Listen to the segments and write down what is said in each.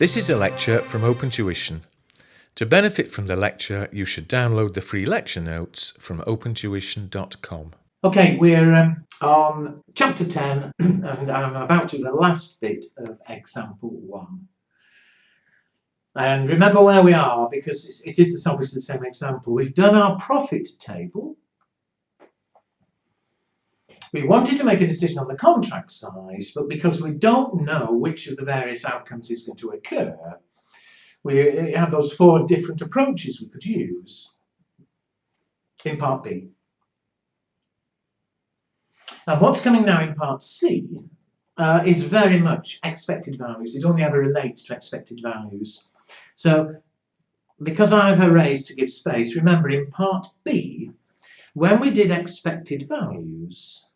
This is a lecture from OpenTuition. To benefit from the lecture, you should download the free lecture notes from opentuition.com. Okay, we're on chapter 10 and I'm about to the last bit of example 1. And remember where we are, because it is obviously the same example. We've done our profit table. We wanted to make a decision on the contract size, but because we don't know which of the various outcomes is going to occur, we have those 4 different approaches we could use in part B. And what's coming now in part C is very much expected values. It only ever relates to expected values. So because I have arrays to give space, remember in part B, when we did expected values,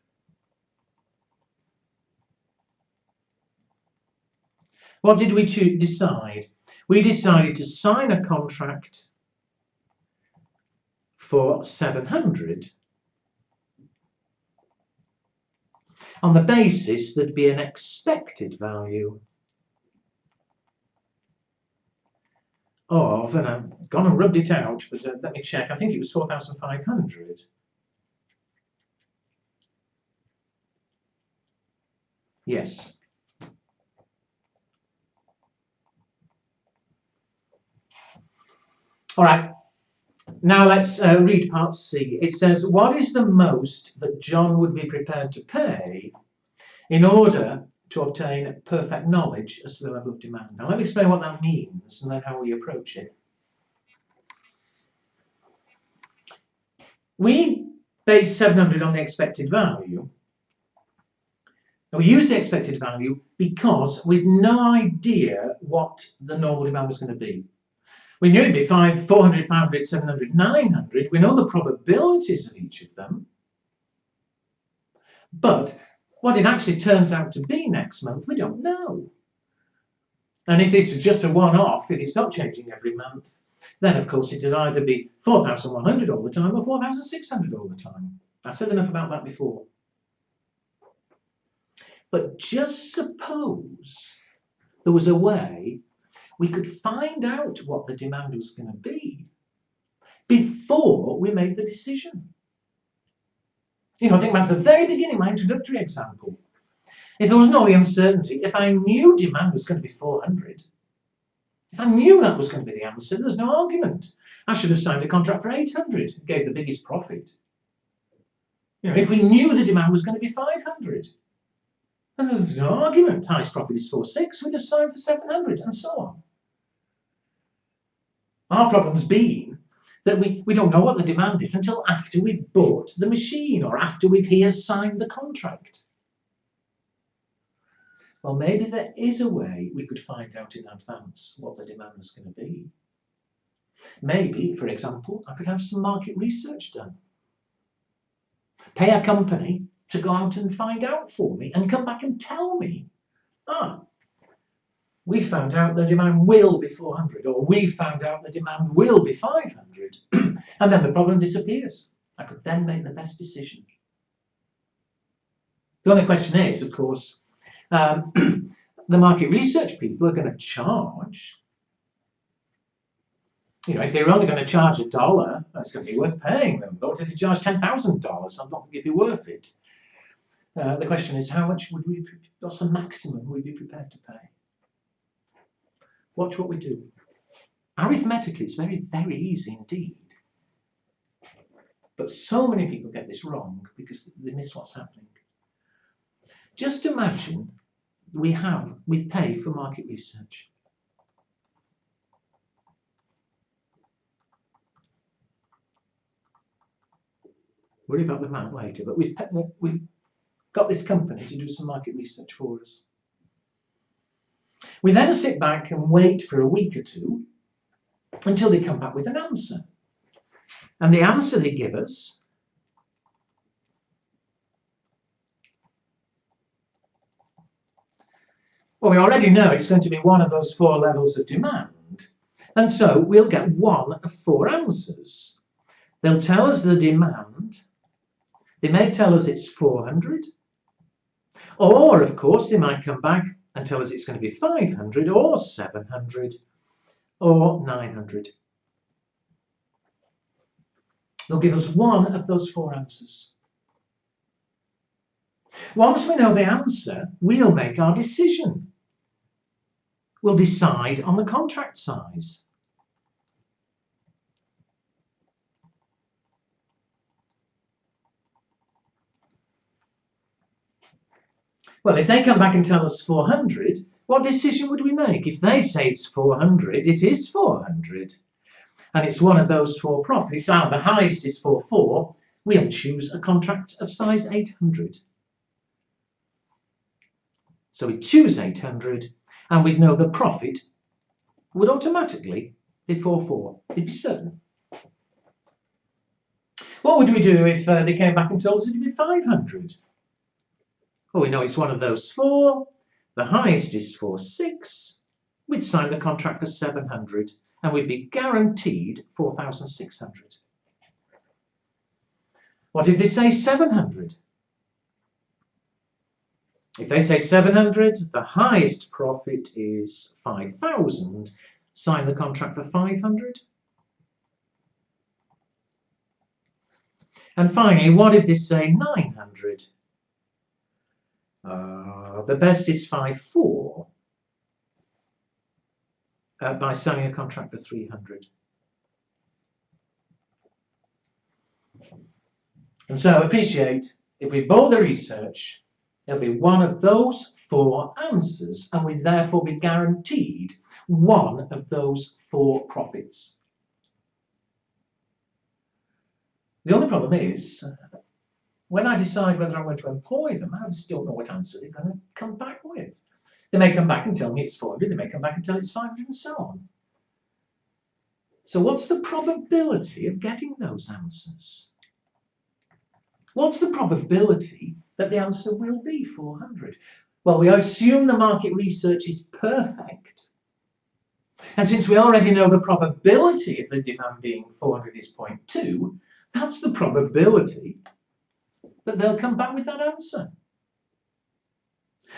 what did we decide? We decided to sign a contract for 700 on the basis there'd be an expected value of, and I've gone and rubbed it out, but let me check, I think it was 4,500. Yes. All right, now let's read part C. It says, what is the most that John would be prepared to pay in order to obtain perfect knowledge as to the level of demand? Now let me explain what that means and then how we approach it. We base 700 on the expected value. And we use the expected value because we've no idea what the normal demand was going to be. We knew it'd be 400, 500, 700, 900. We know the probabilities of each of them. But what it actually turns out to be next month, we don't know. And if this is just a one-off, if it's not changing every month, then of course it'd either be 4,100 all the time or 4,600 all the time. I've said enough about that before. But just suppose there was a way we could find out what the demand was going to be before we made the decision. You know, think back to the very beginning, my introductory example. If there was no uncertainty, if I knew demand was going to be 400, if I knew that was going to be the answer, there's no argument. I should have signed a contract for 800, it gave the biggest profit. You know, if we knew the demand was going to be 500, and there's no argument. Highest profit is 4,600, we'd have signed for 700, and so on. Our problem's been that we don't know what the demand is until after we've bought the machine or after we've here signed the contract. Well, maybe there is a way we could find out in advance what the demand is going to be. Maybe, for example, I could have some market research done. Pay a company to go out and find out for me and come back and tell me, we found out the demand will be 400, or we found out the demand will be 500, and then the problem disappears. I could then make the best decision. The only question is, of course, the market research people are going to charge. You know, if they're only going to charge $1, that's going to be worth paying them. But if they charge $10,000, I don't think it'd be worth it. The question is, how much would we, what's the maximum we'd be prepared to pay? Watch what we do. Arithmetically, it's very, very easy indeed. But so many people get this wrong because they miss what's happening. Just imagine we pay for market research. Worry about the amount later, but we've got this company to do some market research for us. We then sit back and wait for a week or two until they come back with an answer. And the answer they give us well, we already know it's going to be one of those 4 levels of demand. And so we'll get one of 4 answers. They'll tell us the demand. They may tell us it's 400. Or, of course, they might come back and tell us it's going to be 500 or 700 or 900. They'll give us one of those four answers. Once we know the answer, we'll make our decision. We'll decide on the contract size. Well, if they come back and tell us 400, what decision would we make? If they say it's 400, it is 400. And it's one of those four profits. The highest is 4, we'll choose a contract of size 800. So we'd choose 800, and we'd know the profit would automatically be 4. It'd be certain. What would we do if they came back and told us it'd be 500? Well, we know it's one of those four. The highest is 4,600. We'd sign the contract for 700, and we'd be guaranteed 4,600. What if they say 700? If they say 700, the highest profit is 5,000. Sign the contract for 500. And finally, what if they say 900? The best is 5,400 by signing a contract for 300. And so appreciate, if we bought the research, it'll be one of those four answers, and we'd therefore be guaranteed one of those four profits. The only problem is, when I decide whether I'm going to employ them, I just don't know what answer they're going to come back with. They may come back and tell me it's 400, they may come back and tell it's 500, and so on. So what's the probability of getting those answers? What's the probability that the answer will be 400? Well, we assume the market research is perfect. And since we already know the probability of the demand being 400 is 0.2, that's the probability that they'll come back with that answer.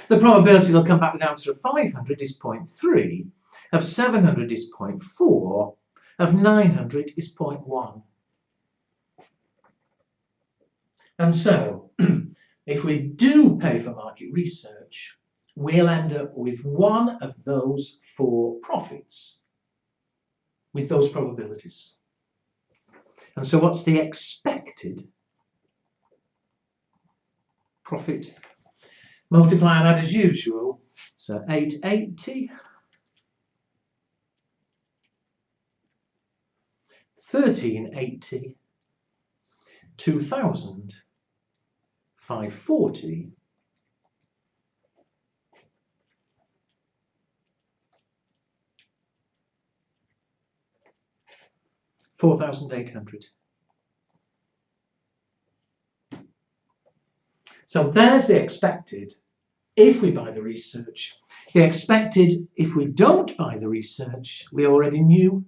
The probability they'll come back with the answer of 500 is 0.3, of 700 is 0.4, of 900 is 0.1. And so, if we do pay for market research, we'll end up with one of those four profits, with those probabilities. And so what's the expected profit? Multiply and add as usual. So 880, 1380, 2000, 540, 4,800. So there's the expected if we buy the research. The expected if we don't buy the research, we already knew,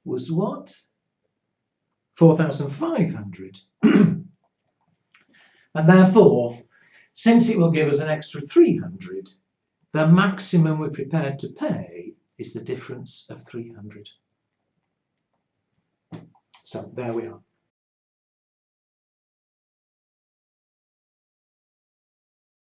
was what? 4,500. And therefore, since it will give us an extra 300, the maximum we're prepared to pay is the difference of 300. So there we are.